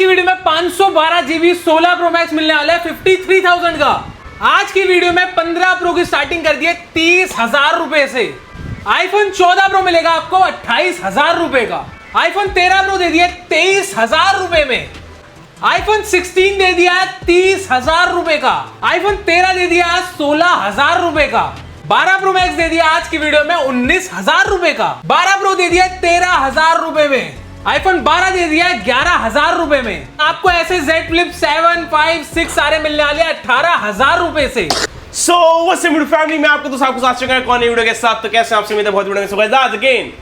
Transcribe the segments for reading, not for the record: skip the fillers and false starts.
की वीडियो में 512 GB 16 Pro Max मिलने वाला है 53,000 का। आज की वीडियो में 15 Pro की स्टार्टिंग कर दी है 30,000 रुपए से। आईफोन 14 Pro मिलेगा आपको 28,000 रुपए का। आईफोन 13 Pro दे दिया 23,000 रुपए में। आईफोन 16 दे दिया 30,000 रुपए का। आईफोन 13 दे दिया 16,000 रुपए का। 12 Pro Max दे दिया आज की वीडियो में 19,000 रुपए का। 12 Pro दे दिया 13,000 रुपए में। आईफोन 12 दे दिया 11,000 रुपए में। आपको ऐसे Z Flip 7, 5, 6 सारे मिलने वाले 18,000 रुपए से। सो व्हाट्स अप फैमिली में आपको तो साथ आ चुका है कौन वीडियो के साथ। तो कैसे आपसे उम्मीद है बहुत वीडियो में अगेन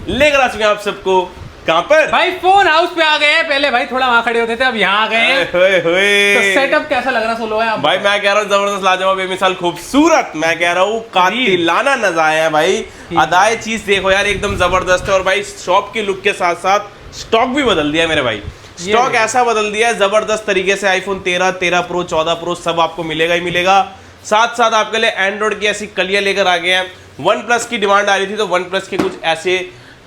लेकर आ चुके हैं आप सबको। कहां पर भाई फोन हाउस पे आ गए हैं। पहले भाई थोड़ा वहां खड़े होते थे, अब यहाँ आ गए हैं। तो सेटअप कैसा लग रहा सोलो है आप? भाई मैं कह रहा हूँ जबरदस्त लाजवाब बेमिसाल खूबसूरत, मैं कह रहा हूँ कातिलाना नजारा है भाई। अदाए चीज देखो यार एकदम जबरदस्त है। और भाई शॉप की लुक के साथ साथ स्टॉक भी बदल दिया मेरे भाई। स्टॉक ऐसा बदल दिया है जबरदस्त तरीके से। आईफोन 13, 13 Pro, 14 Pro सब आपको मिलेगा ही मिलेगा। साथ साथ आपके लिए एंड्रॉइड की ऐसी कलियां लेकर आ गए हैं। OnePlus की डिमांड आ रही थी तो OnePlus के कुछ ऐसे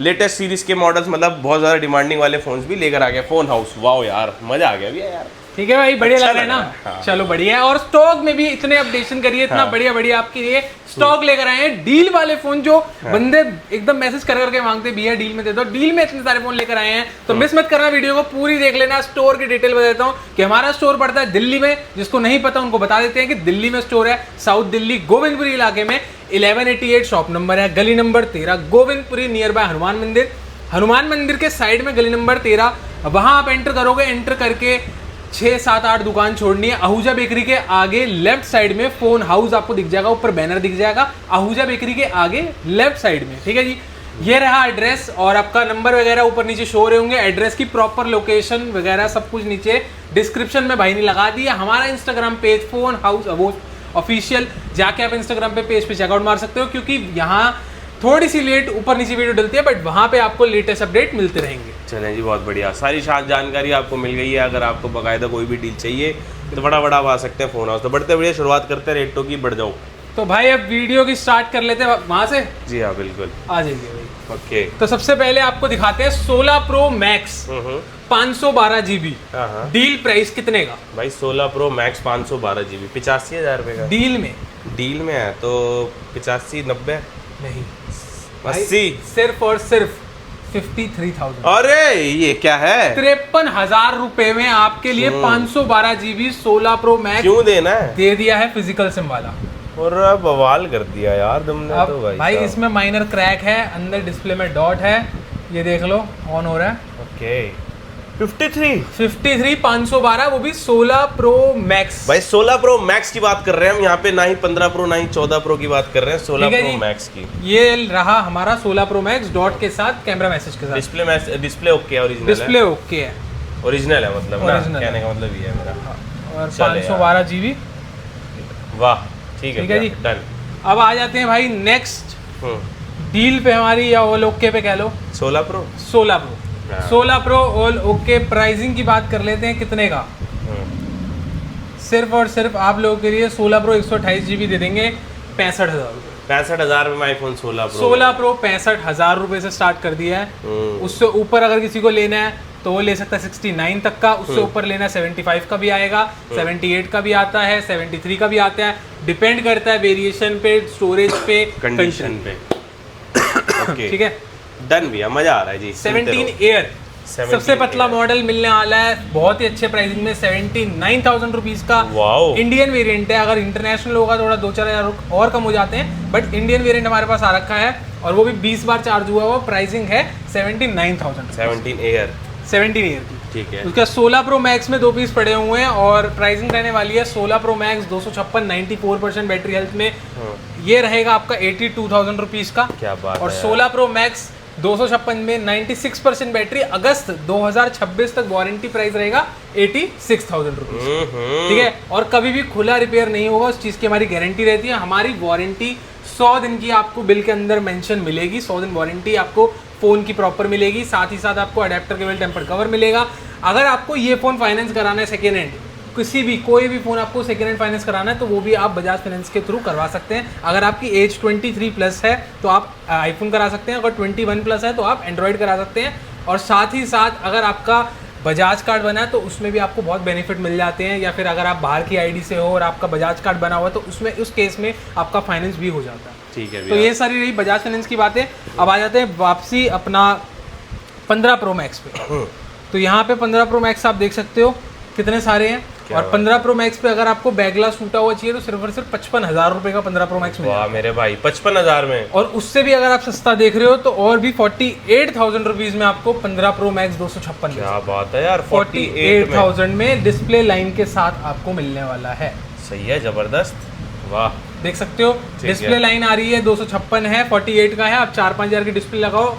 लेटेस्ट सीरीज के मॉडल्स, मतलब बहुत ज्यादा डिमांडिंग वाले फोन्स भी लेकर आ गए फोन हाउस। वाओ यार मजा आ गया भैया यार। ठीक है भाई, बढ़िया लग रहा है ना? हाँ। चलो बढ़िया है। और स्टॉक में भी इतने अपडेशन करिए, इतना बढ़िया बढ़िया आपके लिए स्टॉक लेकर आए हैं। डील वाले फोन जो बंदे एकदम मैसेज कर करके मांगते भैया डील में दे दो, डील में इतने सारे फोन लेकर आए हैं। तो मिस मत करना, वीडियो को पूरी देख लेना। स्टोर की डिटेल बता देता हूँ कि हमारा स्टोर पड़ता है दिल्ली में। जिसको नहीं पता उनको बता देते हैं कि दिल्ली में स्टोर है, साउथ दिल्ली गोविंदपुरी इलाके में 1188 शॉप नंबर है, गली number 13 Govindpuri, near by Hanuman मंदिर। हनुमान मंदिर के साइड में गली नंबर 13, वहां आप एंटर करोगे। एंटर करके 6, 7, 8 दुकान छोड़नी है। आहूजा बेकरी के आगे लेफ्ट साइड में फोन हाउस आपको दिख जाएगा, ऊपर बैनर दिख जाएगा आहूजा बेकरी के आगे लेफ्ट साइड में। ठीक है जी, ये रहा एड्रेस। और आपका नंबर वगैरह ऊपर नीचे शो रहे होंगे। एड्रेस की प्रॉपर लोकेशन वगैरह सब कुछ नीचे डिस्क्रिप्शन में भाई ने लगा दिया। हमारा Instagram page phone house official, जाके आप इंस्टाग्राम पे पेज पे चेकआउट मार सकते हो, क्योंकि यहाँ थोड़ी सी लेट ऊपर नीचे वीडियो डलती है, बट वहां पे आपको लेटेस्ट अपडेट मिलते रहेंगे। चलें जी, बहुत बढ़िया, सारी जानकारी आपको मिल गई है। अगर आपको बाकायदा कोई भी डील चाहिए तो बड़ा आप आ सकते हैं फोन हाउस। तो बढ़ते बढ़िया शुरुआत करते हैं रेटों की, बढ़ जाओ। तो भाई अब वीडियो की स्टार्ट कर लेते हैं वहां से। जी हाँ बिल्कुल, आ जाइए भाई। ओके, तो सबसे पहले आपको दिखाते हैं 16 Pro Max 512 GB। Deal price कितने का भाई? 16 Pro Max 512 GB 85,000 रुपए का डील में है। तो 85, 90 नहीं, 80, सिर्फ और सिर्फ 53,000। अरे ये क्या है? 53,000 रुपए में आपके लिए 512 GB 16 Pro Max क्यों देना है? दे दिया है फिजिकल सिम वाला। और बवाल कर दिया यार तुमने तो भाई इसमें माइनर क्रैक है, अंदर डिस्प्ले में डॉट है, ये देख लो ऑन हो रहा है। ओके, 53 512, वो भी 16 Pro Max। भाई 16 Pro Max की बात कर रहे हैं हम यहाँ पे, ना ही 15 Pro ना ही 14 Pro की बात कर रहे हैं, 16 Pro Max की। ये रहा हमारा 16 Pro Max डॉट के साथ, कैमरा मैसेज के साथ। डिस्प्ले ओके है, ओरिजिनल डिस्प्ले ओके है, ओरिजिनल है मतलब ना, कहने का मतलब ये है मेरा। और 512 GB। वाह ठीक है जी, डन। अब आ जाते हैं भाई नेक्स्ट डील पे हमारी, या ऑल ओके पे कह लो। 16 Pro 16 Pro all okay. Pricing की बात कर लेते हैं कितने का। सिर्फ और सिर्फ आप लोगों के लिए 16 Pro 128 GB दे देंगे 65,000 रुपये। 65,000 में आईफोन 16 Pro 65,000 रुपये से स्टार्ट कर दिया है। उससे ऊपर अगर किसी को लेना है तो वो ले सकता है 69 तक का। उससे ऊपर लेना है 75 का भी आएगा, 78 का भी आता है, 73 का भी आता है। डिपेंड करता है वेरिएशन पे, स्टोरेज पे, कंडीशन पे। ठीक है, डन भैया, मजा आ रहा है जी। 17 Air सबसे पतला मॉडल मिलने वाला है बहुत ही अच्छे प्राइसिंग में, 79,000 रुपीज का। इंडियन वेरिएंट है। अगर इंटरनेशनल होगा थोड़ा 2-4 हज़ार और कम हो जाते हैं, बट इंडियन वेरिएंट हमारे पास आ रखा है और वो भी 20 बार चार्ज हुआ हुआ। प्राइसिंग है 79,000। 17 Air की, ठीक है। उसका 16 Pro Max में 2 पीस पड़े हुए हैं और प्राइसिंग रहने वाली है 16 Pro Max 256 94% बैटरी हेल्थ में। ये रहेगा आपका 82,000 रुपीज का। क्या बात और है 16 Pro Max 256 में 96% बैटरी, अगस्त 2026 तक वारंटी। प्राइस रहेगा 86,000 रुपीज। ठीक है, और कभी भी खुला रिपेयर नहीं होगा, उस चीज की हमारी गारंटी रहती है। हमारी वारंटी 100 दिन की आपको बिल के अंदर मेंशन मिलेगी। 100 दिन वारंटी आपको फोन की प्रॉपर मिलेगी। साथ ही साथ आपको अडेप्टर केबल टेम्पर कवर मिलेगा। अगर आपको ये फोन फाइनेंस कराना है सेकेंड हैंड, किसी भी कोई भी फोन आपको सेकेंड हैंड फाइनेंस कराना है तो वो भी आप बजाज फाइनेंस के थ्रू करवा सकते हैं। अगर आपकी एज 23+ है तो आप आईफोन करा सकते हैं, अगर 21+ है तो आप एंड्रॉयड करा सकते हैं। और साथ ही साथ अगर आपका बजाज कार्ड बना है तो उसमें भी आपको बहुत बेनिफिट मिल जाते हैं, या फिर अगर आप बाहर की आईडी से हो और आपका बजाज कार्ड बना हुआ है तो उसमें उस केस में आपका फाइनेंस भी हो जाता है। ठीक है, तो ये सारी रही बजाज फाइनेंस की बातें। अब आ जाते हैं वापसी अपना 15 प्रो मैक्स पे। तो यहाँ पे 15 प्रो मैक्स आप देख सकते हो कितने सारे हैं, और 15 प्रो मैक्स पे अगर आपको बैक ग्लास टूटा हुआ चाहिए तो सिर्फ और सिर्फ 55,000 रुपए का 15 प्रो मैक्स मिलेगा। वाह मेरे भाई, 55,000 में। और उससे भी अगर आप सस्ता देख रहे हो तो और भी 48,000 रुपीज में आपको 15 प्रो मैक्स 256। क्या बात है यार, 48,000 में डिस्प्ले लाइन के साथ आपको मिलने वाला है। सही है, जबरदस्त, वाह। देख सकते हो डिस्प्ले लाइन आ रही है, 256 है, 48 का है। आप 4-5 हज़ार की डिस्प्ले लगाओ,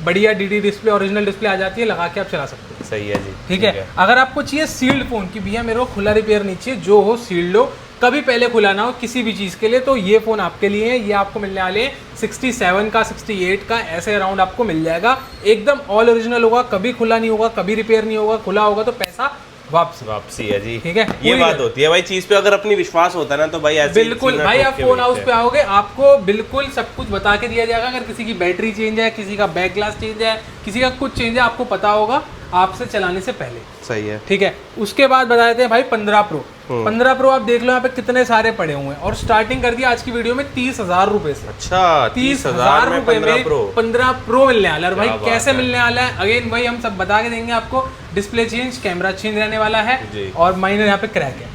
बढ़िया डीडी डिस्प्ले, ओरिजिनल डिस्प्ले आ जाती है, लगा के आप चला सकते हो। सही है जी, ठीक है। अगर आपको चाहिए सील्ड फोन की भैया मेरे को खुला रिपेयर नहीं चाहिए, जो हो सील्ड हो, कभी पहले खुला ना हो किसी भी चीज़ के लिए, तो ये फ़ोन आपके लिए है। ये आपको मिलने वाले हैं 67 का, 68 का, ऐसे अराउंड आपको मिल जाएगा। एकदम ऑल ओरिजिनल होगा, कभी खुला नहीं होगा, कभी रिपेयर नहीं होगा। खुला होगा तो पैसा वापसी है जी। ठीक है, ये बात होती है भाई, चीज पे अगर अपनी विश्वास होता है ना तो भाई ऐसे बिल्कुल भाई। आप फोन हाउस पे आओगे, आपको बिल्कुल सब कुछ बता के दिया जाएगा। अगर किसी की बैटरी चेंज है, किसी का बैक ग्लास चेंज है, किसी का कुछ चेंज है, आपको पता होगा आपसे चलाने से पहले। सही है, ठीक है। उसके बाद बता देते हैं भाई 15 प्रो। 15 प्रो आप देख लो यहाँ पे कितने सारे पड़े हुए हैं, और स्टार्टिंग कर दिया आज की वीडियो में 30,000 रुपए से। अच्छा, 30,000 रुपए में 15 प्रो मिलने वाला है। भाई कैसे मिलने वाला है, अगेन भाई हम सब बता के देंगे आपको। डिस्प्ले चेंज, कैमरा चेंज रहने वाला है, और माइनर यहाँ पे क्रैक है।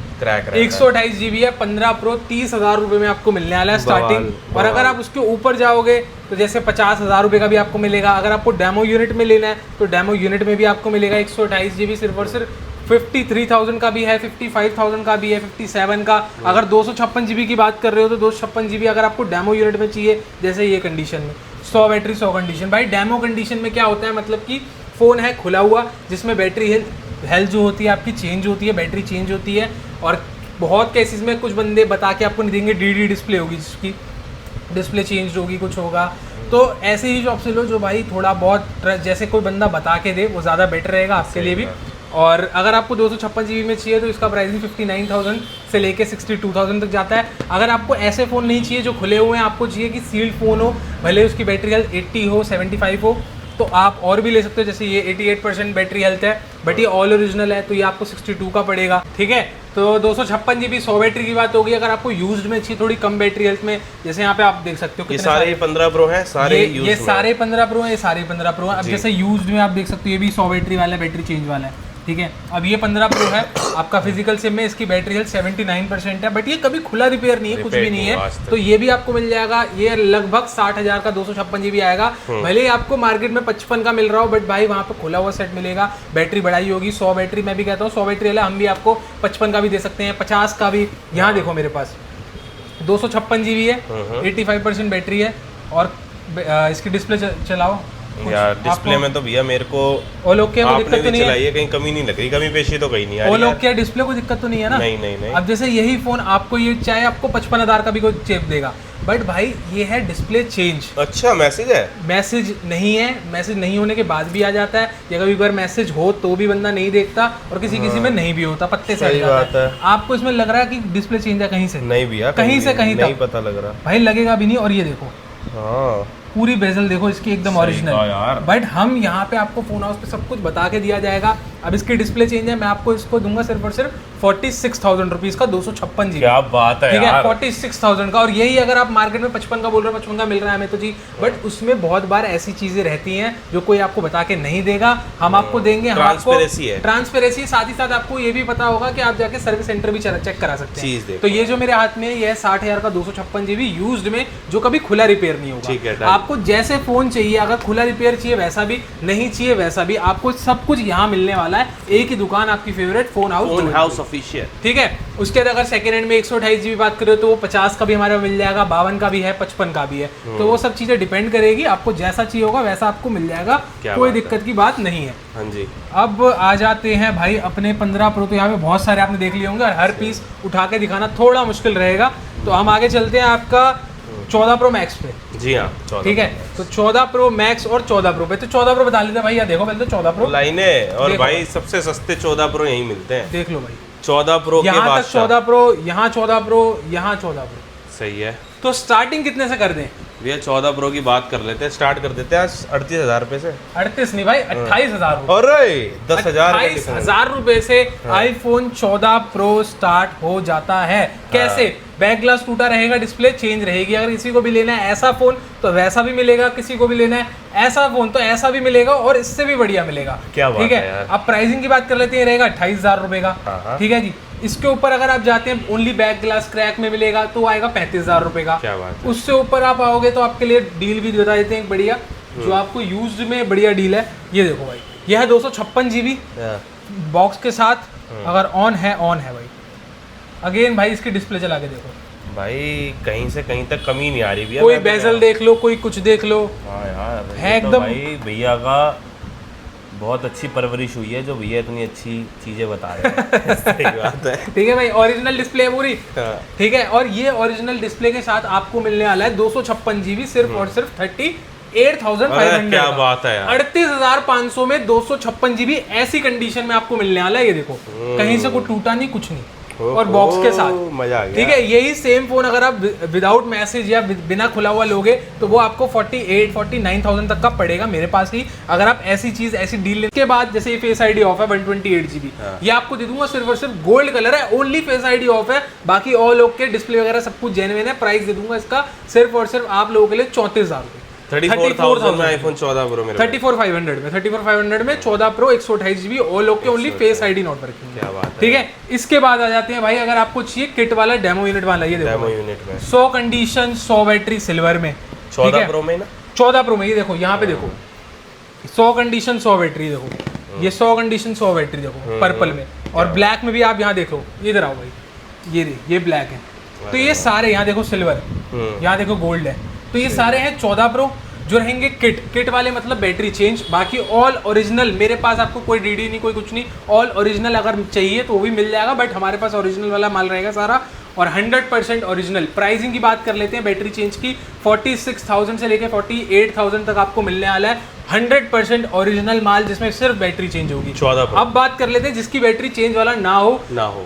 128 GB है। 15 प्रो 30,000 रुपए में आपको मिलने वाला है स्टार्टिंग। और अगर आप उसके ऊपर जाओगे तो जैसे 50,000 रुपए का भी आपको मिलेगा। अगर आपको डेमो यूनिट में लेना है तो डेमो यूनिट में भी आपको मिलेगा 128 GB सिर्फ और सिर्फ। 53,000 का भी है, 55,000 का भी है, 57 का। अगर 256 GB की बात कर रहे हो तो 256 GB अगर आपको डेमो यूनिट में चाहिए, जैसे ये कंडीशन में 100 बैटरी 100 कंडीशन। भाई डेमो कंडीशन में क्या होता है, मतलब कि फ़ोन है खुला हुआ, जिसमें बैटरी हेल्थ जो होती है आपकी चेंज होती है, बैटरी चेंज होती है। और बहुत केसेस में कुछ बंदे बता के आपको नहीं देंगे डीडी डिस्प्ले होगी, जिसकी डिस्प्ले चेंज होगी, कुछ होगा। तो ऐसे ही शॉप से लो जो भाई थोड़ा बहुत जैसे कोई बंदा बता के दे, वो ज़्यादा बेटर रहेगा आपके लिए भी। और अगर आपको 256 GB में चाहिए तो इसका प्राइसिंग 59,000 से लेके 62,000 तक जाता है। अगर आपको ऐसे फ़ोन नहीं चाहिए जो खुले हुए हैं, आपको चाहिए कि सील्ड फ़ोन हो, भले उसकी बैटरी हेल्थ 80 हो, 75 हो, तो आप और भी ले सकते हो। जैसे ये 88% बैटरी हेल्थ है, बट ये ऑल ओरिजिनल है, तो ये आपको 62 का पड़ेगा। ठीक है। तो 256 GB 100 बैटरी की बात होगी। अगर आपको यूज्ड में चाहिए थोड़ी कम बैटरी हेल्थ में, जैसे यहाँ पे आप देख सकते हो ये सारे 15 प्रो हैं, सारे ये सारे 15 प्रो हैं, ये सारे 15 प्रो हैं। अब जैसे यूज्ड में आप देख सकते हो ये भी 100 बैटरी वाला है, बैटरी चेंज वाला है। ठीक है। अब ये 15 प्रो है, आपका फिजिकल सिम में इसकी बैटरी हेल्थ 79% है, बट ये कभी खुला रिपेयर नहीं है, कुछ भी नहीं है। तो ये भी आपको मिल जाएगा। ये लगभग 60,000 का 256 GB आएगा। भले ही आपको मार्केट में 55 का मिल रहा हो, बट भाई वहाँ पे खुला हुआ सेट मिलेगा, बैटरी बढ़ाई होगी। 100 बैटरी मैं भी कहता हूँ 100 बैटरी वाला हम भी आपको 55 का भी दे सकते हैं, 50 का भी। यहाँ देखो मेरे पास 256 GB है, 85% बैटरी है। और इसकी डिस्प्ले चलाओ यार, डिस्प्ले में तो भैया मेरे को दिक्कत तो नहीं है, कहीं कमी नहीं लग रही, कमी पेशी तो कहीं नहीं आ रही। डिस्प्ले को दिक्कत तो नहीं है ना? नहीं। अब जैसे यही फोन आपको ये चाहे आपको 55,000 का भी कोई चेप देगा, बट भाई ये है डिस्प्ले चेंज। अच्छा, मैसेज है? मैसेज नहीं है, मैसेज नहीं होने के बाद भी आ जाता है, या कभी बार मैसेज हो तो भी बंदा नहीं देखता, और किसी में नहीं भी होता, पत्ते से आ जाता है। आपको इसमें लग रहा है कि डिस्प्ले चेंज है, कहीं से नहीं भैया, कहीं से कहीं नहीं पता लग रहा भाई, लगेगा भी नहीं। और ये देखो, हाँ, पूरी बेजल देखो इसकी एकदम ओरिजिनल। बट हम यहाँ पे आपको फोन हाउस पे सब कुछ बता के दिया जाएगा। अब इसकी डिस्प्ले चेंज है, मैं आपको इसको दूंगा सिर्फ और सिर्फ 46,000 रुपीज का 256 GB। क्या बात है, ठीक है, 46,000 का। और यही अगर आप मार्केट में 55 का बोल रहे हो, 55 का मिल रहा है हमें तो जी, बट उसमें बहुत बार ऐसी चीजें रहती हैं जो कोई आपको बता के नहीं देगा, हम आपको देंगे। ट्रांसपेरेंसी, साथ ही साथ आपको ये भी पता होगा कि आप जाके सर्विस सेंटर भी चेक करा सकते हैं। तो ये जो मेरे हाथ में ये 60,000 का 256 GB यूज्ड में, जो कभी खुला रिपेयर नहीं होगा। आपको जैसे फोन चाहिए, अगर खुला रिपेयर चाहिए वैसा भी, नहीं चाहिए वैसा भी, आपको सब कुछ यहाँ मिलने वाला है। एक ही दुकान, आपकी फेवरेट फोन हाउस ऑफिशियल। ठीक है। उसके बाद अगर सेकंड हैंड में 128 GB बात करें तो वो 50 का भी हमारे मिल जाएगा, 52 का भी है, 55 का भी है। तो वो सब चीजें डिपेंड करेगी, आपको जैसा चाहिए होगा वैसा आपको मिल जाएगा, कोई दिक्कत की बात नहीं है। हाँ जी। अब आ जाते हैं भाई अपने 15 प्रो। तो यहाँ पे बहुत सारे आपने देख लिए होंगे, हर पीस उठा के दिखाना थोड़ा मुश्किल रहेगा, तो हम आगे चलते हैं आपका 14 प्रो मैक्स पे। जी हाँ, ठीक है। तो 14 प्रो मैक्स और 14 प्रो पे, तो 14 प्रो बता लेते हैं भाई। देखो पहले तो 14 प्रो लाइने, और भाई सबसे सस्ते 14 प्रो यही मिलते हैं। देख लो भाई, 14 प्रो के यहाँ तक 14 प्रो, यहाँ 14 प्रो, यहाँ 14 प्रो। सही है। तो स्टार्टिंग कितने से कर दें? भैया 14 प्रो की बात कर लेते हैं, स्टार्ट कर देते हैं 38,000 रुपए से। 38 नहीं भाई, 28,000 अरे 10,000 28,000 रुपए से आईफोन 14 प्रो स्टार्ट हो जाता है। कैसे? बैक ग्लास टूटा रहेगा, डिस्प्ले चेंज रहेगी। अगर किसी को भी लेना है ऐसा फोन तो वैसा भी मिलेगा, किसी को भी लेना है ऐसा फोन तो ऐसा भी मिलेगा और इससे भी बढ़िया मिलेगा। क्या बात ठीक है है यार। अब प्राइसिंग की बात कर लेते हैं, रहेगा 28,000 रुपए का। ठीक है जी। इसके ऊपर अगर आप जाते हैं ओनली बैक ग्लास क्रैक में मिलेगा तो आएगा 35,000 रुपए का। क्या बात है। उससे ऊपर आप आओगे तो आपके लिए डील भी बता देते हैं एक बढ़िया, जो आपको यूज्ड में बढ़िया डील है। ये देखो भाई, यह है 256 GB बॉक्स के साथ, अगर ऑन है भाई। अगेन भाई इसकी डिस्प्ले चला के देखो भाई, कहीं से कहीं तक कमी नहीं आ रही भैया। कोई बेजल देख लो, कोई कुछ देख लो। हाँ यार, है तो एकदम भाई भैया का बहुत अच्छी परवरिश हुई है जो भैया इतनी अच्छी चीजें बता रहे हैं। सही बात है। ठीक है भाई, ओरिजिनल डिस्प्ले है पूरी। ठीक है, और ये ओरिजिनल डिस्प्ले के साथ आपको मिलने वाला है 256 GB सिर्फ और सिर्फ 38,500। क्या बात है यार। 38,500 में 256 GB ऐसी कंडीशन में आपको मिलने वाला है। ये देखो कहीं से कोई टूटा नहीं, कुछ नहीं, और बॉक्स के साथ। मजा आ गया। ठीक है, यही सेम फोन अगर आप विदाउट मैसेज या बिना खुला हुआ लोगे तो वो आपको 49,000 तक का पड़ेगा मेरे पास ही। अगर आप ऐसी चीज, ऐसी डील लेने के बाद, जैसे ये फेस आईडी ऑफ है 128 GB, ये आपको दे दूंगा सिर्फ और सिर्फ गोल्ड कलर है, ओनली फेस आईडी ऑफ है, बाकी ऑल ओके, डिस्प्ले वगैरह सब कुछ जेन्युइन है। प्राइस दे दूंगा इसका सिर्फ और सिर्फ आप लोगों के लिए 34,000 रुपए। 34,000 में आईफोन 14 प्रो मेरे 34,500 में 14 pro 128 GB all okay, only face ID not working. क्या बात है। ठीक है, इसके बाद आ जाते हैं भाई, अगर आपको चाहिए किट वाला डेमो यूनिट वाला, ये देखो डेमो यूनिट में 100 कंडीशन 100 बैटरी सिल्वर में। 14 प्रो में ना, 14 प्रो में ये देखो, यहाँ पे देखो 100 कंडीशन 100 बैटरी देखो, ये 100 कंडीशन 100 बैटरी देखो पर्पल में, और ब्लैक में भी आप यहाँ देखो, इधर आओ भाई, ये ब्लैक है। तो ये सारे यहाँ देखो सिल्वर, यहाँ देखो गोल्ड है, तो ये सारे हैं 14 प्रो जो रहेंगे किट वाले, मतलब बैटरी चेंज। बाकी ऑल ओरिजिनल मेरे पास, आपको कोई डीडी नहीं, कोई कुछ नहीं, ऑल ओरिजिनल अगर चाहिए तो वो भी मिल जाएगा, बट हमारे पास ओरिजिनल वाला माल रहेगा सारा, और 100% ओरिजिनल। प्राइसिंग की बात कर लेते हैं बैटरी चेंज की, 46,000 से लेके 48,000 तक आपको मिलने वाला है 100% ओरिजिनल माल, जिसमें सिर्फ बैटरी चेंज होगी। 14 प्रो। अब बात कर लेते हैं जिसकी बैटरी चेंज वाला ना हो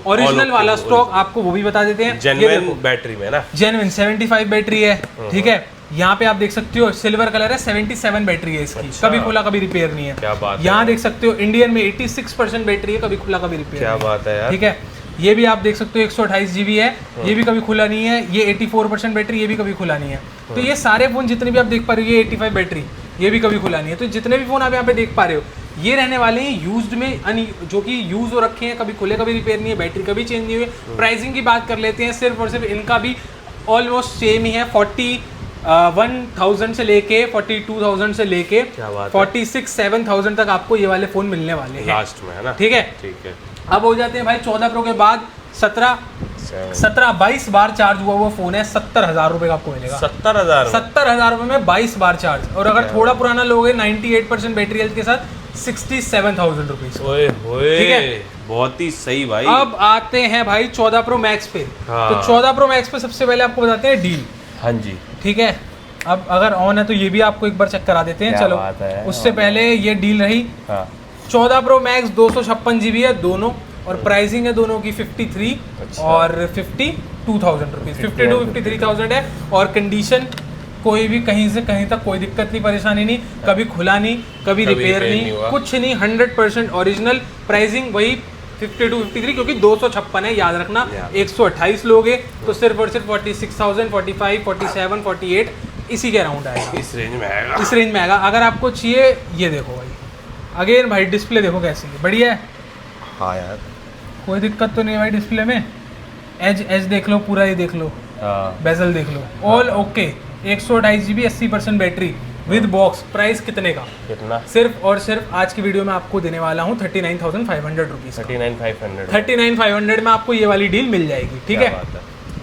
ओरिजिनल वाला स्टॉक, आपको वो भी बता देते हैं। जेन्युइन बैटरी में ना, जेन्युइन 75 बैटरी है। ठीक है, यहाँ पे आप देख सकते हो सिल्वर कलर है, 77 बैटरी है इसकी। अच्छा। कभी खुला कभी रिपेयर नहीं है। क्या बात है। यहाँ देख सकते हो इंडियन में 86% बैटरी है, कभी खुला कभी रिपेयर। क्या बात है यार। ठीक है, ये भी आप देख सकते हो 128 GB है, ये भी कभी खुला नहीं है। ये 84% बैटरी, ये भी कभी खुला नहीं है। तो ये सारे फोन जितने भी आप देख पा रहे हो, ये 85 बैटरी, ये भी कभी खुला नहीं है। तो जितने भी फोन आप यहाँ पे देख पा रहे हो, ये रहने वाले हैं यूज्ड में, जो कि यूज हो रखे हैं, कभी खुले कभी रिपेयर नहीं है, बैटरी कभी चेंज नहीं हुई। प्राइसिंग की बात कर लेते हैं, सिर्फ और सिर्फ इनका भी ऑलमोस्ट सेम ही है, 41,000 से लेके 42,000 से लेके 46,000-7,000 तक आपको ये वाले फोन मिलने वाले हैं लास्ट में, है ना। ठीक है। अब हो जाते हैं भाई 14 प्रो के बाद 22 बार चार्ज हुआ फोन है, 70,000 रुपए का आपको मिलेगा। 70,000 रुपए में 22 बार चार्ज, और अगर थोड़ा पुराना लोगे 98% बैटरी हेल्थ के साथ 67,000 रुपीज। ठीक है, बहुत ही सही भाई। अब आते हैं भाई 14 प्रो मैक्स पे। तो 14 प्रो मैक्स पे सबसे पहले आपको बताते हैं डील। हाँ जी, ठीक है। अब अगर ऑन है तो ये भी आपको एक बार चेक करा देते हैं। चलो, उससे पहले ये डील रही। 14 प्रो मैक्स 256 GB है दोनों, और प्राइसिंग है दोनों की 53 और 52,000 रुपीज, 52-53,000 है। और कंडीशन कोई भी कहीं से कहीं तक कोई दिक्कत नहीं, परेशानी नहीं, कभी खुला नहीं, कभी रिपेयर नहीं, कुछ नहीं, 100% ओरिजिनल। प्राइसिंग वही 52-53, क्योंकि 256 है, याद रखना। 128 लोगे तो सिर्फ और सिर्फ 46,000, 45, 47, 48 इसी के अराउंड आएगा, इस रेंज में आएगा। इस रेंज में आएगा। अगर आपको चाहिए, ये देखो भाई, अगेन भाई डिस्प्ले देखो कैसी है, बढ़िया है। हाँ यार, कोई दिक्कत तो नहीं है भाई डिस्प्ले में। एज देख लो पूरा, ये देख लो, बेजल देख लो, all okay. 128 GB 80% battery with box. Price कितने का? कितना? सिर्फ और सिर्फ आज की वीडियो में आपको देने वाला हूँ 39,500 रुपीज। 39,500 में आपको ये वाली डील मिल जाएगी। ठीक है,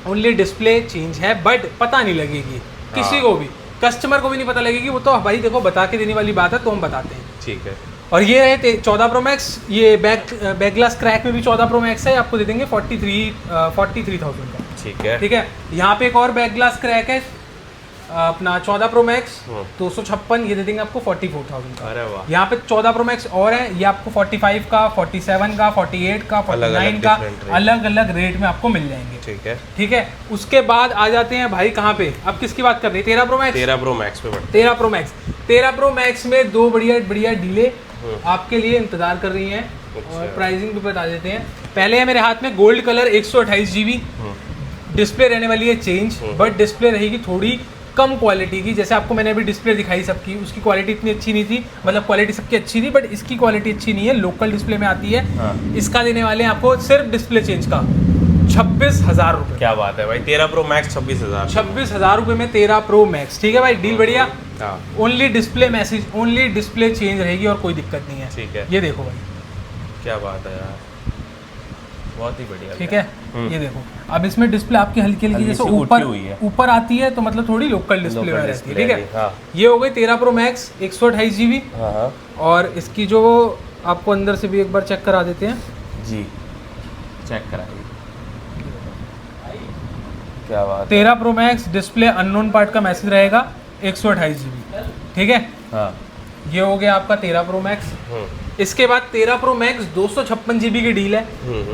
ओनली डिस्प्ले चेंज है, बट पता नहीं लगेगी किसी को भी, कस्टमर को भी नहीं पता लगेगी। वो तो भाई देखो बता के देने वाली बात है, तो हम बताते हैं। ठीक है। और ये है 14 प्रो मैक्स, ये बैक ग्लास क्रैक में भी 14 प्रो मैक्स है, आपको दे देंगे 43,000 का। ठीक है। ठीक है, यहाँ पे एक और बैक ग्लास क्रैक है अपना 14 प्रो मैक्स 256, ये दे देंगे आपको 44,000 का। अरे वाह, यहाँ पे 14 प्रो मैक्स और है, ये आपको 45 का, 47 का, 48 का, 49 का अलग अलग रेट में आपको मिल जाएंगे। ठीक है, ठीक है। उसके बाद आ जाते हैं भाई कहाँ पे, अब किसकी बात कर रहे हैं, 13 प्रो मैक्स। 13 प्रो मैक्स पे बढ़ते 13 प्रो मैक्स, 13 प्रो मैक्स में दो बढ़िया बढ़िया डीले आपके लिए इंतजार कर रही हैं। और प्राइसिंग भी बता देते हैं। पहले है मेरे हाथ में गोल्ड कलर 128 GB, डिस्प्ले रहने वाली है चेंज, बट डिस्प्ले रहेगी थोड़ी कम क्वालिटी की। जैसे आपको मैंने अभी डिस्प्ले दिखाई सबकी, उसकी क्वालिटी इतनी अच्छी नहीं थी, मतलब क्वालिटी सबकी अच्छी थी बट इसकी क्वालिटी अच्छी नहीं है, लोकल डिस्प्ले में आती है। इसका देने वाले हैं आपको सिर्फ डिस्प्ले चेंज का 26,000 रुपये। क्या बात है भाई, 13 प्रो मैक्स 26,000। 26,000 रुपये में 13 प्रो मैक्स। ठीक है भाई, डील बढ़िया। Only display message, only display change रहेगी और कोई दिक्कत नहीं है। ठीक है, ये देखो भाई, क्या बात है यार, बहुत ही बढ़िया। ठीक है, ये देखो अब इसमें डिस्प्ले आपकी हल्की हल्की जैसे ऊपर आती है तो मतलब थोड़ी लोकल डिस्प्ले में रहती है। ठीक है, ये हो गई 13 प्रो मैक्स 128 GB। और इसकी जो आपको अंदर से भी एक बार चेक करा देते हैं जी, चेक कराइए, क्या बात। 13 pro max display unknown part का मैसेज रहेगा 128 GB। ठीक है, ये हो गया आपका 13 प्रो मैक्स। इसके बाद 13 प्रो मैक्स 256 GB की डील है,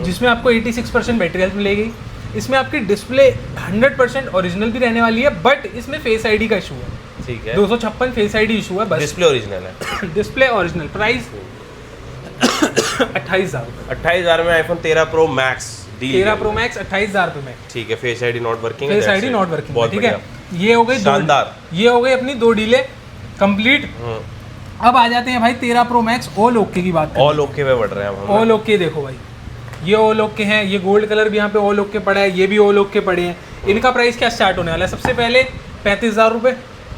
जिसमें आपको 86% बैटरी हेल्थ मिलेगी। इसमें आपकी डिस्प्ले 100% ओरिजिनल भी रहने वाली है, बट इसमें फेस आईडी का इशू है। ठीक है, 256 फेस आईडी इशू है बस। डिस्प्ले ओरिजिनल है। Display original. प्राइस 28,000 रुपये। 28,000 में iPhone 13 pro max 13 pro max 28,000 रुपये में। ठीक है, face ID not working, face ID not working. बहुत ठीक है, ये हो गई शानदार। ये हो गई अपनी दो डीले कंप्लीट। अब आ जाते हैं भाई 13 प्रो मैक्स ऑल ओके की बात। ऑल ओके पे बढ़ रहे हैं हम। ऑल ओके देखो भाई, ये ऑल ओके हैं, ये गोल्ड कलर भी यहाँ पे ऑल ओके पड़ा है, ये भी ऑल ओके पड़े हैं। इनका प्राइस क्या स्टार्ट होने वाला है, सबसे पहले 35,000 रुपये।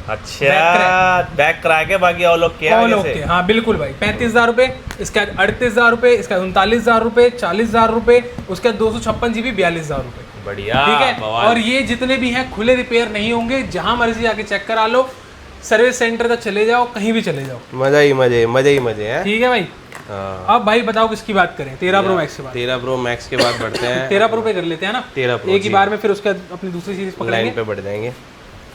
अच्छा, बैक करा के बाकी ऑल ओके। ऑल ओके, हाँ बिल्कुल भाई, 35,000 रुपये। इसके बाद 38,000 रुपये, इसका 39,000 रुपये, 40,000 रुपये, उसके बाद 256 GB 42,000 रुपये। बढ़िया, ठीक है। और ये जितने भी हैं खुले रिपेयर नहीं होंगे, जहां मर्जी आके चेक करा लो, सर्विस सेंटर तक चले जाओ, कहीं भी चले जाओ, मजा ही मजे हैं। ठीक है भाई। अब भाई बताओ किसकी बात करें, 13 प्रो मैक्स के बाद। 13 प्रो मैक्स के बाद बढ़ते हैं 13 प्रो पे कर लेते हैं ना, 13 प्रो एक ही बार में, फिर उसके बाद अपनी दूसरी सीरीज लाइन पकड़ेंगे। पे बढ़ जाएंगे।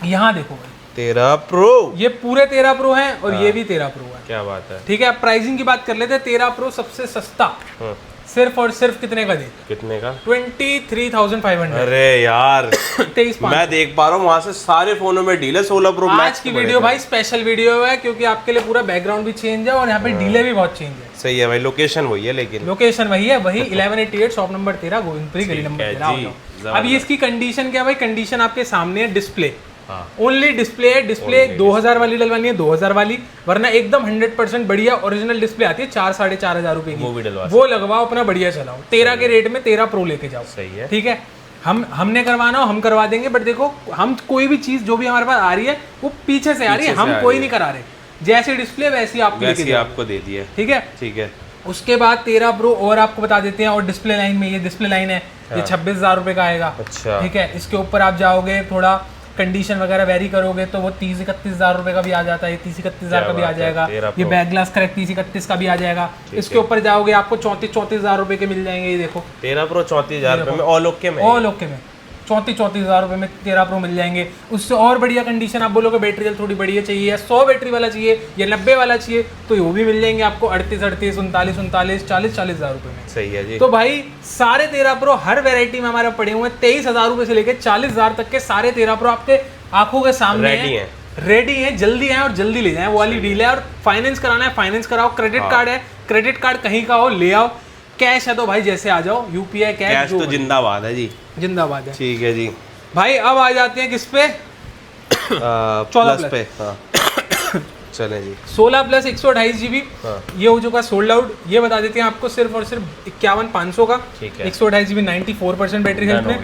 यहाँ देखो भाई, 13 प्रो, ये पूरे 13 प्रो हैं और ये भी 13 प्रो है। क्या बात है। ठीक है, अब प्राइसिंग की बात कर लेते हैं। 13 प्रो सबसे सस्ता सिर्फ और सिर्फ कितने का दे, कितने का, 23,500। अरे यार 23,500। मैं देख पा रहा हूँ वहां से सारे फोनों में डील है 16 प्रो मैक्स। आज की वीडियो भाई स्पेशल वीडियो है, क्योंकि आपके लिए पूरा बैकग्राउंड भी चेंज है और यहाँ पे डीले भी बहुत चेंज है। सही है भाई, लोकेशन वही है, लेकिन लोकेशन वही है, वही 1188 शॉप नंबर 13 गोविंदपुरी गली नंबर 13। अब ये इसकी कंडीशन क्या भाई, कंडीशन आपके सामने है, डिस्प्ले ओनली डिस्प्ले है। डिस्प्ले 2000 वाली डलवानी है 2000 वाली, वरना एकदम 100% बढ़िया ओरिजिनल डिस्प्ले आती है 4-4.5 रुपए की, वो लगवाओ अपना बढ़िया चलाओ। 13 के रेट में 13 प्रो लेके जाओ। सही है, ठीक है। हमने करवाना हो हम करवा देंगे, बट देखो हम कोई भी चीज जो भी हमारे पास आ रही है वो पीछे से आ रही है, हम कोई नहीं करा रहे, जैसी डिस्प्ले वैसी आपको दे दी है। ठीक है, ठीक है। उसके बाद 13 प्रो और आपको बता देते हैं, और डिस्प्ले लाइन में ये डिस्प्ले लाइन है, ये 26,000 रुपए का आएगा। अच्छा, ठीक है। इसके ऊपर आप जाओगे, थोड़ा कंडीशन वगैरह वेरी करोगे तो वो 30-31,000 रुपए का भी आ जाता है, 30-31,000 का भी आ जाएगा। ये बैक ग्लास करेक्ट 30-31 का भी आ जाएगा। इसके ऊपर जाओगे आपको 34,000 रुपए के मिल जाएंगे। ये देखो 13 प्रो 34,000 रुपए में ऑल ओके में, ऑल ओके में 34,000 रुपए में 13 प्रो मिल जाएंगे। उससे और बढ़िया कंडीशन आप बोलोगे बैटरी हेल्थ थोड़ी बढ़िया चाहिए, या 100 बैटरी वाला चाहिए या 90 वाला चाहिए, तो वो भी मिल जाएंगे आपको 38, 39, 40,000 रुपए में। सही है जी। तो भाई सारे 13 प्रो हर वेरायटी में हमारे पड़े हुए हैं, 23,000 रुपए से लेकर 40,000 तक के सारे 13 प्रो आपके आंखों के सामने रेडी है। जल्दी आए और जल्दी ले जाएं, वो वाली डील है। और फाइनेंस कराना है फाइनेंस कराओ, क्रेडिट कार्ड है क्रेडिट कार्ड कहीं का हो ले आओ, कैश है तो भाई जैसे आ जाओ, यूपीआई कैश तो जिंदाबाद है जी, जिंदाबाद है। ठीक है जी भाई अब आ जाते हैं किस पे, 14 पे। हाँ चले जी, 16 प्लस 128 GB ये हो चुका सोल्ड आउट। ये बता देते हैं आपको सिर्फ और सिर्फ 51,500 का, 128 GB 94% बैटरी हेल्थ में।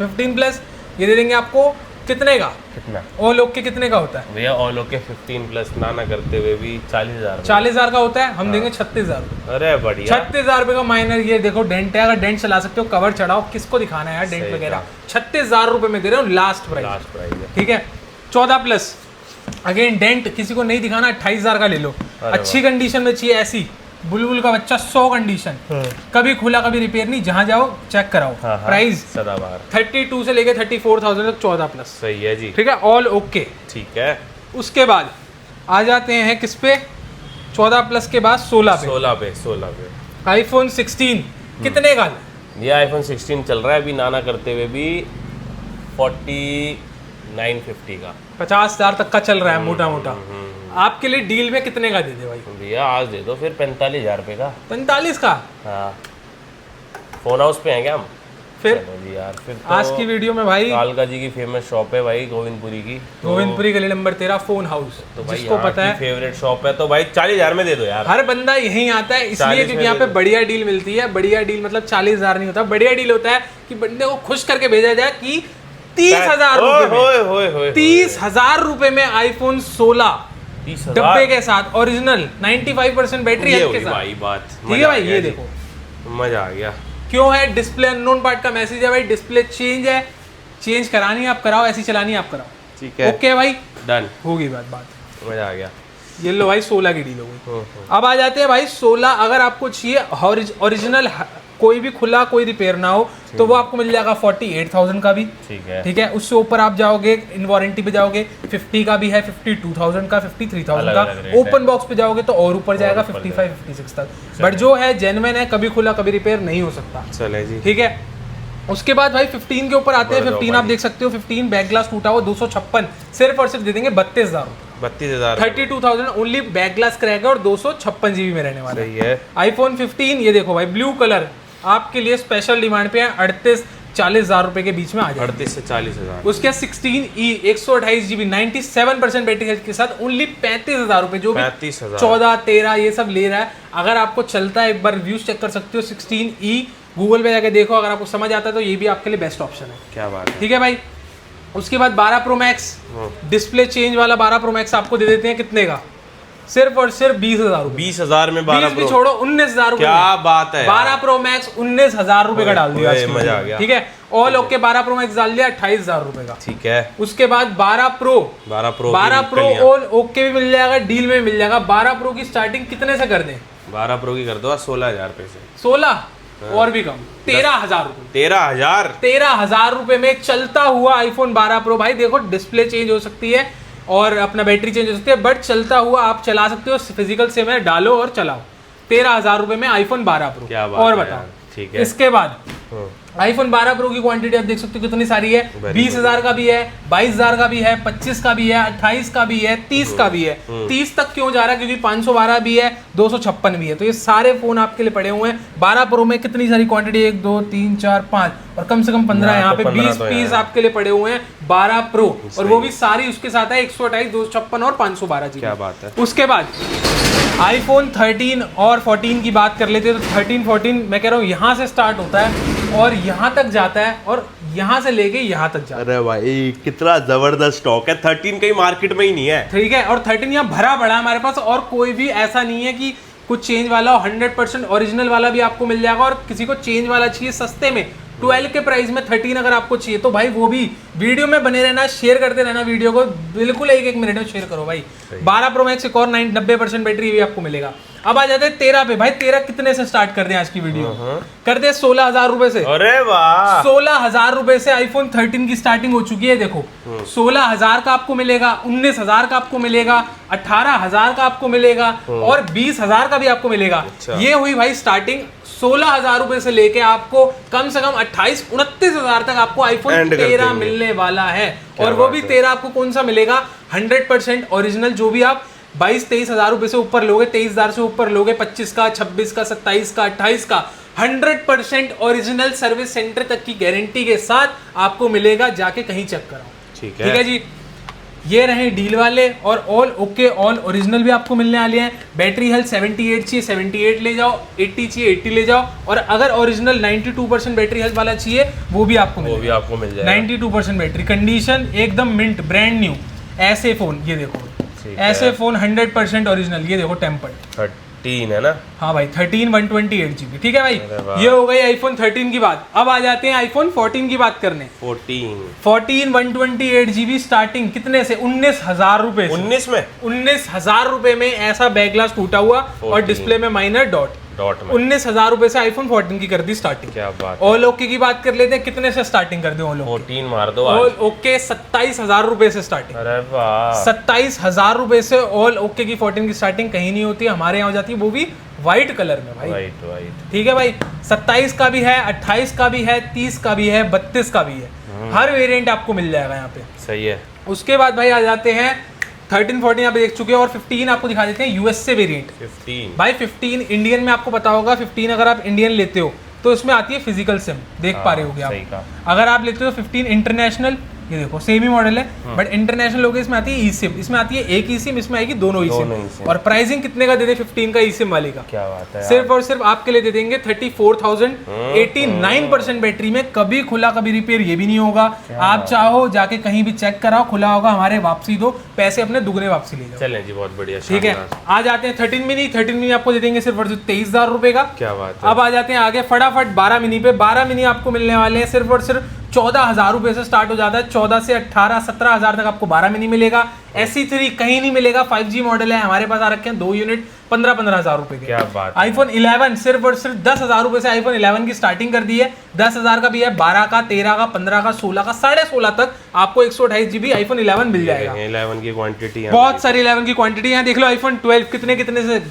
15 प्लस ये दे देंगे आपको कितने का, कितना ऑल ओके कितने का होता है भैया, ऑल ओके 15 प्लस ना करते हुए भी 40,000 का होता है, हम देंगे 36,000। अरे बढ़िया, 36,000 रुपए का माइनर। ये देखो डेंट है, अगर डेंट चला सकते हो कवर चढ़ाओ, किसको दिखाना है यार डेंट वगैरह। 36,000 रुपए में दे रहे हो लास्ट प्राइस। ठीक है। 14 प्लस अगेन डेंट किसी को नहीं दिखाना, 28,000 का ले लो। अच्छी कंडीशन में चाहिए ऐसी बुलबुल का बच्चा 100 कंडीशन, कभी खुला कभी रिपेयर नहीं, जहां जाओ चेक कराओ। प्राइस सदाबहार 32 से लेके 34,000 तक 14 प्लस। सही है जी, ठीक है, ऑल ओके। ठीक है। उसके बाद आ जाते हैं किस पे, 14 प्लस के बाद 16 पे आईफोन 16 कितने का? ये आईफोन 16 चल रहा है अभी नाना करते हुए भी 4950 का, 50,000 तक का चल रहा है मोटा मोटा। आपके लिए डील में कितने का दे दे भाई? भैया आज दे दो फिर 45,000 रुपये का। 45 का? हाँ, फोन हाउस पे हैं क्या हम? फिर चलो जी यार, फिर तो आज की वीडियो में भाई कालका जी की फेमस शॉप है भाई, गोविंदपुरी की। गोविंदपुरी गली नंबर 13 फोन हाउस, तो भाई जिसको पता है फेवरेट शॉप है, तो भाई 40,000 में दे दो यार। हर बंदा यहीं आता है इसलिए 40 क्योंकि यहाँ पे बढ़िया डील मिलती है। बढ़िया डील मतलब 40,000 नहीं होता, बढ़िया डील होता है कि बंदे को खुश करके भेजा जाए कि 30,000 रुपए 30,000 रुपए में आईफोन 16 डब्बे के साथ ओरिजिनल 95% बैटरी हेल्थ के साथ। भाई बात ठीक है भाई, ये देखो मजा आ गया। क्यों है? डिस्प्ले अननोन पार्ट का मैसेज है भाई, डिस्प्ले चेंज है, चेंज करानी है आप कराओ, ऐसी चलानी है आप कराओ। ठीक है, ओके भाई, डन, होगी बात। मजा आ गया। ये लो भाई 16 की डील हो गई। अब आ जाते हैं भाई 16, अगर आपको चाहिए ओरिजिनल कोई भी खुला कोई रिपेयर ना हो तो वो आपको मिल जाएगा 48,000 का भी। ठीक है, उससे ऊपर आप जाओगे इन वारंटी पे जाओगे 50 का भी है, 52,000 का, 53,000 का। ओपन बॉक्स पे जाओगे तो और ऊपर जाएगा 55, 56 तक। बट जो है जेन्युइन है, कभी खुला कभी रिपेयर नहीं हो सकता। चले जी, ठीक है। उसके बाद भाई 15 के ऊपर आते हैं। 15 आप देख सकते हो, 15 बैक ग्लास टूटा हुआ 256, सिर्फ और सिर्फ दे देंगे 32,000, 32,000 ओनली। बैक ग्लास क्रैक है और 256 GB में रहने वाला है। आईफोन 15 ये देखो भाई, ब्लू कलर आपके लिए स्पेशल डिमांड पे है, 38-40,000 रुपए के बीच में आ जाए, 38 से 40,000। उसके 16E 128 GB 97% बैटरी हेल्थ के साथ ओनली 35,000 रुपए, जो भी 14, 13 ये सब ले रहा है। अगर आपको चलता है एक बार रिव्यूज चेक कर सकते हो। 16E गूगल पे जाके देखो, अगर आपको समझ आता है तो ये भी आपके लिए बेस्ट ऑप्शन है। क्या बात है। ठीक है भाई। उसके बाद 12 Pro Max डिस्प्ले चेंज वाला 12 Pro Max आपको दे देते हैं कितने का? सिर्फ और सिर्फ 20,000 20,000 में 12 Pro छोड़ो 19,000 रुपए। क्या बात है, 12 Pro Max 19,000 रुपए का डाल दिया, मजा आ गया। ठीक है, ऑल ओके। 12 Pro Max डाल दिया 28,000 रुपए का। ठीक है। उसके बाद 12 Pro ऑल ओके भी मिल जाएगा, डील में मिल जाएगा। 12 Pro की स्टार्टिंग कितने से कर दें? 12 Pro की कर दो 16,000 रुपए से। 16 और भी कम, 13,000 रुपए। 13,000 रुपए में चलता हुआ आईफोन 12 Pro। भाई देखो, डिस्प्ले चेंज हो सकती है और अपना बैटरी चेंज हो सकती है, बट चलता हुआ आप चला सकते हो। फिजिकल से में डालो और चलाओ। 13,000 रुपए में आईफोन 12 Pro। क्या बात और है बताओ। ठीक है। इसके बाद आईफोन 12 Pro की क्वांटिटी आप देख सकते हो कितनी सारी है। 20,000 का भी है, 22,000 का भी है, 25 का भी है, 28 का भी है, 30 का भी है। 30 तक क्यों जा रहा है? क्योंकि 512 भी है, 256 भी है। तो ये सारे फोन आपके लिए पड़े हुए हैं। 12 Pro में कितनी सारी क्वांटिटी, 1 2 3 4 5 और कम से कम 15 यहाँ पे 20 पीस आपके लिए पड़े हुए हैं 12 Pro, और वो भी सारी उसके साथ है 128, 256 और 512 GB। क्या बात है। उसके बाद आईफोन 13 और 14 की बात कर लेते हैं तो 13, 14 मैं कह रहा हूँ यहाँ से स्टार्ट होता है और यहाँ तक जाता है और यहाँ से लेके यहाँ तक जाता है। अरे भाई कितना जबरदस्त स्टॉक है। 13 कहीं मार्केट में ही नहीं है। ठीक है, और 13 यहाँ भरा पड़ा है हमारे पास, और कोई भी ऐसा नहीं है कि कुछ चेंज वाला हो। 100% ओरिजिनल वाला भी आपको मिल जाएगा, और किसी को चेंज वाला चाहिए सस्ते में 12 के प्राइस में 13 अगर आपको चाहिए तो भाई वो भी वीडियो में बने रहना, शेयर करते रहना वीडियो को, बिल्कुल 1-1 मिनट में शेयर करो भाई। 12 Pro Max एक और 90% बैटरी भी आपको मिलेगा। अब आ जाते हैं 13 पे। भाई 13 कितने से स्टार्ट कर दें आज की वीडियो? कर दे 16,000 रुपए से। अरे वाह, 16,000 रुपए से आईफोन 13 की स्टार्टिंग हो चुकी है। देखो 16,000 का आपको मिलेगा, 19,000 का आपको मिलेगा, 18,000 का आपको मिलेगा और 20,000 का भी आपको मिलेगा। अच्छा। ये हुई भाई स्टार्टिंग। 16,000 रुपए से लेके आपको कम से कम 28-29,000 तक आपको आईफोन 13 मिलने वाला है। और वो भी 13 आपको कौन सा मिलेगा? 100% ओरिजिनल। जो भी आप 22-23,000 रुपए से ऊपर लोगे, 23,000 से ऊपर लोगे, 25 का, 26 का, 27 का, 28 का, 100% ओरिजिनल सर्विस सेंटर तक की गारंटी के साथ आपको मिलेगा। जाके कहीं चेक कराओ। ठीक है जी। ये रहे डील वाले, और ऑल ओके ऑल ओरिजिनल भी आपको मिलने वाले हैं। बैटरी हेल्थ 78 चाहिए 78 ले जाओ, 80 चाहिए 80 ले जाओ, और अगर ओरिजिनल 92% बैटरी हेल्थ वाला चाहिए वो भी आपको मिल जाएगा। 92% बैटरी कंडीशन एकदम मिंट ब्रांड न्यू। ऐसे फोन ये देखो, ऐसे फोन 100% ओरिजिनल। ये देखो टेम्पर्ड 13 है ना? हाँ भाई 13 128GB। ठीक है भाई, अरे वाह। ये हो गई आईफोन 13 की बात। अब आ जाते हैं आईफोन 14 की बात करने। 14 128GB स्टार्टिंग कितने से? 19,000 रुपए से। 19 में 19,000 रुपए में ऐसा बैक ग्लास टूटा हुआ और डिस्प्ले में माइनर डॉट में 19,000 रुपए से आईफोन 14 की कर दी स्टार्टिंग। क्या बात। ऑल ओके की बात कर लेते हैं, कितने से स्टार्टिंग कर दे ऑल ओके? 14 मार दो ऑल आज। ओके 27,000 रुपए से स्टार्टिंग। अरे वाह। 27,000 रुपए से ऑल ओके की 14 की स्टार्टिंग कहीं नहीं होती, हमारे यहाँ हो जाती है, वो भी व्हाइट कलर में भाई। वाइट। ठीक है भाई, 27 का भी है, 28 का भी है, 30 का भी है, 32 का भी है, हर वेरिएंट आपको मिल जाएगा यहाँ पे। सही है। उसके बाद भाई आ जाते हैं 13 14 यहाँ पे देख चुके हैं, और 15 आपको दिखा देते हैं यूएसए वेरिएंट। 15 भाई 15 इंडियन में आपको पता होगा, 15 अगर आप इंडियन लेते हो तो इसमें आती है फिजिकल सिम, देख पा रहे होगे आप। अगर आप लेते हो 15 इंटरनेशनल, ये देखो सेम ही मॉडल है बट इंटरनेशनल लोगे, इसमें आती है ई सिम, इसमें आती है एक ई सिम, इसमें आएगी दोनों ई सिम। और प्राइसिंग कितने का दे दे 15 का ई सिम वाले का? क्या बात है। सिर्फ और सिर्फ आपके लिए दे देंगे 34,000। 89% बैटरी में, कभी खुला कभी रिपेयर ये भी नहीं होगा। आप चाहो जाके कहीं भी चेक कराओ, खुला होगा, हमारे वापसी दो, पैसे अपने दुगने वापसी ले जाओ। चलें जी, बहुत बढ़िया। ठीक है, आ जाते हैं 13 मिनी। 13 मिनी आपको दे देंगे सिर्फ और सिर्फ 23,000 रुपए का। क्या बात है। अब आ जाते हैं आगे फटाफट 12 मिनी पे। 12 मिनी आपको मिलने वाले हैं सिर्फ और सिर्फ 14,000 रुपए से स्टार्ट हो जाता है। 14 से 18 17,000 तक आपको 12 मिनी मिलेगा। SE3 कहीं नहीं मिलेगा, 5G मॉडल है, हमारे पास आ रखे हैं 2 यूनिट 15,000 रुपए के। क्या बात। आईफोन 11 सिर्फ और सिर्फ 10,000 रुपए से आईफोन 11 की स्टार्टिंग कर दी है। 10,000 का भी है, 12 का, 13 का, 15 का, 16 का, 16.5 तक आपको 128GB आईफोन 11 मिल जाएगा। 11 की क्वांटिटी, बहुत सारी 11 की क्वांटिटी यहाँ देख लो। आईफोन 12 कितने से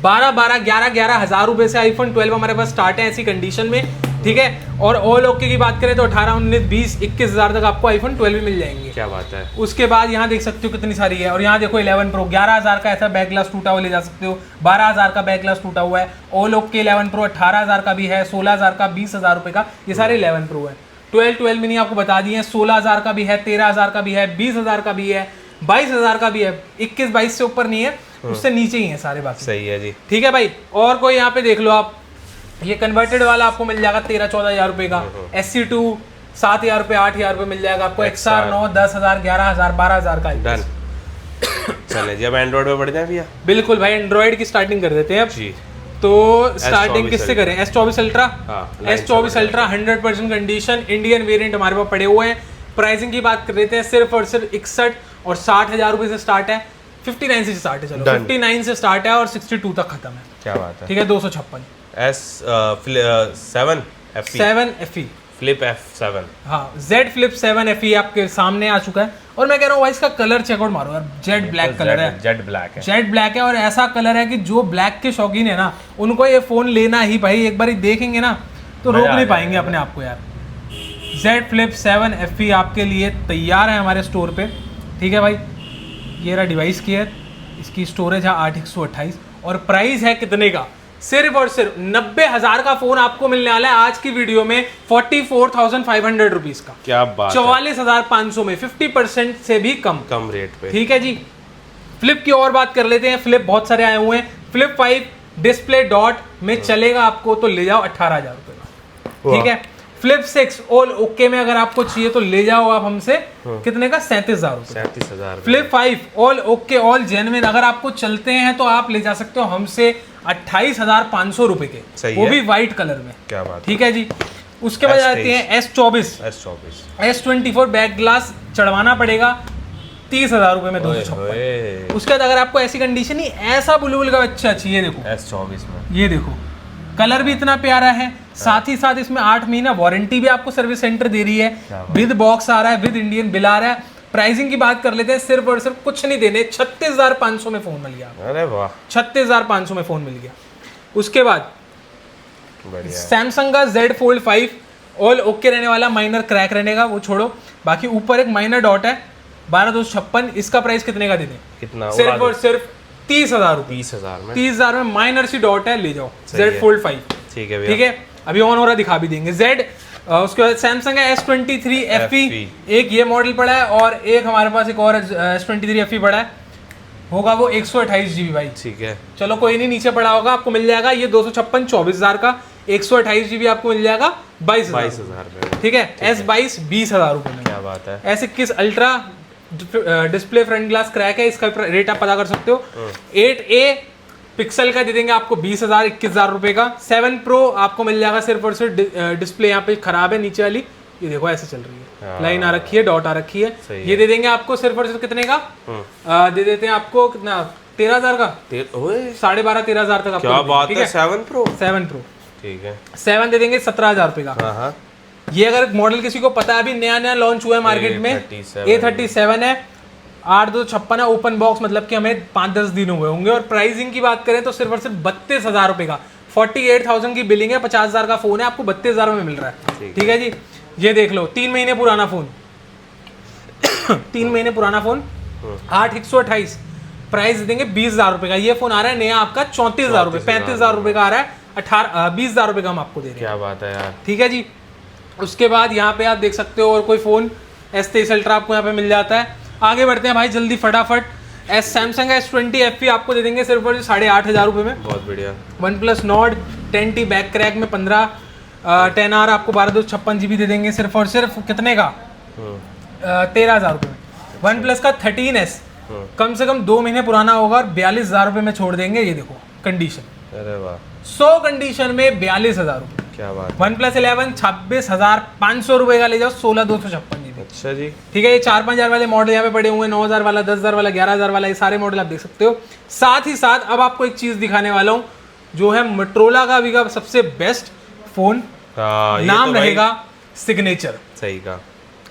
11 हज़ार रुपए से आईफोन 12 हमारे पास स्टार्ट है ऐसी कंडीशन में। ठीक है, और ऑल ओके की बात करें तो 18 19 20 21,000 तक आपको आईफोन 12 भी मिल जाएंगे। क्या बात है। उसके बाद यहाँ देख सकते हो कितनी सारी है। और यहाँ देखो 11 प्रो 11,000 का ऐसा बैक ग्लास टूटा हुआ ले जा सकते हो। 12,000 का बैक ग्लास टूटा हुआ है। ऑल ओके 11 प्रो 18,000 का भी है, 16,000 का, 20,000 रुपए का, ये सारे 11 प्रो है। 12 मिनी आपको बता दिए, 16,000 का भी है, 13,000 का भी है, 20,000 का भी है, 22,000 का भी है। 21-22 से ऊपर नहीं है, उससे नीचे ही है सारे बाकी। सही है जी। ठीक है भाई, और कोई यहाँ पे देख लो आप, ये कन्वर्टेड वाला आपको मिल जाएगा 13-14,000 रुपए का। SC2 7,000 रुपए 8,000 रुपए मिल जाएगा आपको। XR 9 10,000 11,000 12,000 का। डन। चले जी, अब एंड्रॉइड पे बढ़ जाए भैया। बिल्कुल भाई, एंड्रॉइड की स्टार्टिंग कर देते हैं अब जी। तो स्टार्टिंग किससे करें? S24 ultra. S24 ultra 100% condition, Indian variant हमारे पास पड़े हुए हैं। प्राइसिंग की बात कर लेते हैं, सिर्फ और सिर्फ 61 और 60,000 रुपए से स्टार्ट है। 59 से स्टार्ट है, चलो 59 से स्टार्ट है और 62 तक खत्म है। क्या बात है। ठीक है, 256 7 FE फ्लिप F7। हाँ, Z Flip 7 FE आपके सामने आ चुका है। और मैं कह रहा हूँ भाई इसका कलर चेकआउट मारो यार, जेड ब्लैक कलर है। जेड ब्लैक है, जेड ब्लैक है, और ऐसा कलर है कि जो ब्लैक के शौकीन है ना, उनको ये फोन लेना ही भाई, एक बार देखेंगे ना तो रोक नहीं पाएंगे अपने आप को यार। Z Flip 7 FE आपके लिए तैयार है हमारे स्टोर पे। ठीक है भाई, ये रहा डिवाइस केयर, इसकी स्टोरेज है 8/128 और प्राइस है कितने का? सिर्फ और सिर्फ 90,000 का फोन आपको मिलने वाला है आज की वीडियो में 44,500 रुपीज का। क्या बात। 44,500 में 50% से भी कम रेट पे। ठीक है जी। फ्लिप की और बात कर लेते हैं। फ्लिप बहुत सारे आए हुए हैं। फ्लिप 5 डिस्प्ले डॉट में चलेगा आपको तो ले जाओ 18,000 रुपए का। ठीक है। फ्लिप 6 ऑल ओके में अगर आपको चाहिए तो ले जाओ आप हमसे, कितने का? 37,000 रुपए। 37,000। Flip 5 all okay all genuine अगर आपको चलते हैं तो आप ले जा सकते हो हमसे 28,500 रुपए के। सही वो है। भी व्हाइट कलर में। क्या बात। ठीक है जी। उसके बाद आते हैं S24 S24 बैक ग्लास चढ़वाना पड़ेगा 30,000 रुपए में 256। उसके बाद अगर आपको ऐसी कंडीशन ही ऐसा बुलबुल का बच्चा चाहिए, देखो S24 में, ये देखो कलर भी इतना प्यारा है, साथ ही साथ इसमें 8 महीना वारंटी भी आपको सर्विस सेंटर दे रही है। विद बॉक्स आ रहा है, विद इंडियन बिल आ रहा है। प्राइसिंग की बात कर लेते हैं, सिर्फ और सिर्फ कुछ नहीं देने, 36,500 में फोन मिल गया। अरे वाह, 36,500 में फोन मिल गया। उसके बाद बढ़िया। सैमसंग का Z Fold 5 ऑल ओके रहने वाला, माइनर क्रैक रहने का वो छोड़ो, बाकी ऊपर एक माइनर डॉट है 12,256। इसका प्राइस कितने का दे दें? कितना? सिर्फ और सिर्फ 30,000 रुपए। 30,000 में 30,000 में माइनर सी डॉट है, ले जाओ Z Fold 5। ठीक है भैया। ठीक है, अभी ऑन हो रहा दिखा भी देंगे। उसके बाद सैमसंग है S23 FE, एक ये मॉडल पड़ा है और एक हमारे पास एक और S23 FE पड़ा है, होगा वो 128 GB भाई। ठीक है, चलो कोई नहीं, नीचे पड़ा होगा आपको मिल जाएगा। ये 256 24,000 का, 128 GB आपको मिल जाएगा 22,000 में। ठीक है, S22 20,000 रुपए में। क्या बात है। S21 ultra display front glass crack है, इसका रेट आप पता कर सकते हो। 8A पिक्सल का दे देंगे आपको 20,000 21,000 रुपए का। 7 Pro आपको मिल जाएगा सिर्फ और सिर्फ डिस्प्ले यहाँ पे खराब है नीचे वाली, ये देखो ऐसे चल रही है, लाइन आ रखी है, डॉट आ रखी है। ये दे देंगे आपको सिर्फ और सिर्फ कितने का, दे देते हैं आपको कितना 13,000 का, 12,500-13,000 तक। क्या बात है, 7 Pro 7 Pro ठीक है, 7 दे देंगे 17,000 रुपए का। ये अगर मॉडल किसी को पता है अभी नया लॉन्च हुआ है मार्केट में, A37 है, 8/256 है, ओपन बॉक्स, मतलब कि हमें 5-10 दिन हुए होंगे। और प्राइसिंग की बात करें तो सिर्फ और सिर्फ 32,000 रुपए का, 48,000 की बिलिंग है, 50,000 का फोन है, आपको 32,000 में मिल रहा है। ठीक है जी, ये देख लो 3 महीने पुराना फोन 3 महीने पुराना फोन 8/128, प्राइस देंगे 20,000 रुपए का। ये फोन आ रहा है नया आपका 34,000 रुपए, 35,000 रुपए का आ रहा है, 20,000 रुपए का हम आपको दे रहे हैं। क्या बात है यार। ठीक है जी, उसके बाद यहाँ पे आप देख सकते हो और कोई फोन S23 अल्ट्रा आपको यहाँ पे मिल जाता है। आगे बढ़ते हैं भाई जल्दी फटाफट। सैमसंग का S20 FE आपको दे देंगे सिर्फ और 8,500 रुपए में, बहुत बढ़िया। OnePlus Nord 10T back crack में 15 10R आपको 12/256 GB दे देंगे सिर्फ और सिर्फ कितने का, 13,000 रुपए में। OnePlus का 13S कम से कम 2 महीने पुराना होगा और 42,000 रुपए में छोड़ देंगे। ये देखो कंडीशन, अरे वाह, 100 कंडीशन में 42,000 रुपए। क्या बात। OnePlus 11 26,500 रुपए का ले जाओ, 16/256 GB। अच्छा जी, ठीक है, ये 4-5 वाले मॉडल यहाँ पे पड़े हुए हैं, 9,000 वाला, 10,000 वाला, 11,000 वाला, ये सारे मॉडल आप देख सकते हो। साथ ही साथ अब आपको एक चीज दिखाने वाला हूँ जो है मोटरोला का अभी का सबसे बेस्ट फोन, नाम तो रहेगा सिग्नेचर। सही का,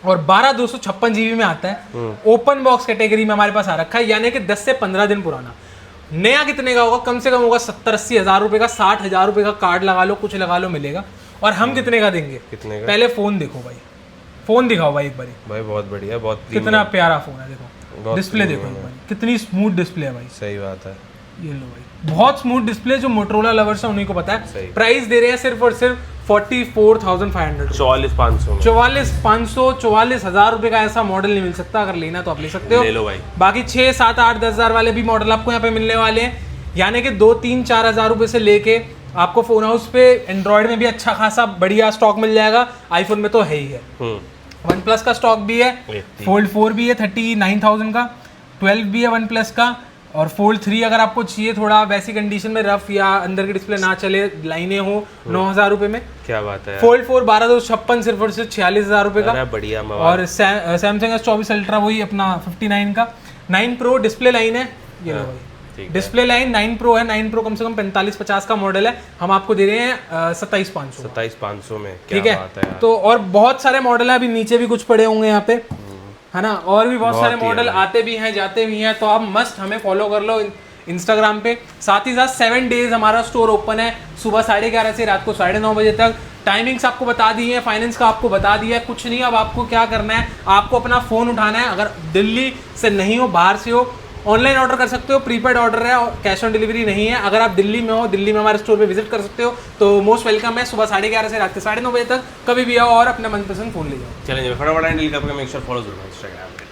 और 12/256 GB में आता है, ओपन बॉक्स कैटेगरी में हमारे पास आ रखा है, यानी कि 10 से 15 दिन पुराना। नया कितने का होगा, कम से कम होगा 70-80 हज़ार रुपए का, 60,000 रुपए का कार्ड लगा लो, कुछ लगा लो, मिलेगा। और हम कितने का देंगे, कितने का? पहले फोन देखो भाई, फोन दिखाओ भाई एक बारी भाई, बहुत बढ़िया, बहुत कितना प्यारा फोन है, देखो डिस्प्ले देखो एक बारी, कितनी स्मूथ डिस्प्ले है भाई। सही बात है, ये लो भाई, बहुत स्मूथ डिस्प्ले, जो मोटरोला लवर्स है उन्हीं को पता है। प्राइस दे रहे हैं सिर्फ और सिर्फ 44,500, 44,500, 44,000 रुपए का ऐसा मॉडल नहीं मिल सकता। अगर लेना तो आप ले सकते हो, ले लो भाई। बाकी 6, 7, 8, 10,000 वाले भी मॉडल आपको यहाँ पे मिलने वाले हैं, यानी कि 2, 3, 4 हज़ार रुपए से लेके आपको फोन हाउस पे एंड्रॉइड में भी अच्छा खासा बढ़िया स्टॉक मिल जाएगा, आईफोन में तो है ही है। OnePlus का स्टॉक भी है, Fold 4 भी है 39,000 का, 12 भी है OnePlus का, और Fold 3 अगर आपको चाहिए थोड़ा वैसी कंडीशन में, रफ या अंदर की डिस्प्ले ना चले, लाइनें हो, 9,000 रुपए में। क्या बात है। Fold 4 12/256 सिर्फ और सिर्फ 46,000 रुपए का, बढ़िया। और सैमसंग S24 अल्ट्रा वही अपना 59 का। 9 Pro डिस्प्ले लाइन है, ये लो भाई डिस्प्ले लाइन 9 Pro है, 9 Pro कम से कम 45-50 का मॉडल है, हम आपको दे रहे हैं 27,500 में। ठीक है, तो और बहुत सारे मॉडल है, अभी नीचे भी कुछ पड़े होंगे यहाँ पे, है ना, और भी बहुत सारे मॉडल आते भी हैं जाते भी हैं, तो आप मस्ट हमें फॉलो कर लो इंस्टाग्राम पे। साथ ही साथ 7 डेज हमारा स्टोर ओपन है, सुबह 11:30 से रात को 9:30 बजे तक। टाइमिंग्स आपको बता दी है, फाइनेंस का आपको बता दिया है, कुछ नहीं। अब आपको क्या करना है, आपको अपना फ़ोन उठाना है, अगर दिल्ली से नहीं हो, बाहर से हो, ऑनलाइन ऑर्डर कर सकते हो, प्रीपेड ऑर्डर है और कैश ऑन डिलीवरी नहीं है। अगर आप दिल्ली में हो, दिल्ली में हमारे स्टोर पे विजिट कर सकते हो, तो मोस्ट वेलकम है। सुबह 11:30 से रात के 9:30 बजे तक कभी भी आओ और अपना मनपसंद फ़ोन ले जाओ। चलेंगे फटाफट डील करके, मेक श्योर फॉलो जरूर इंस्टाग्राम पे।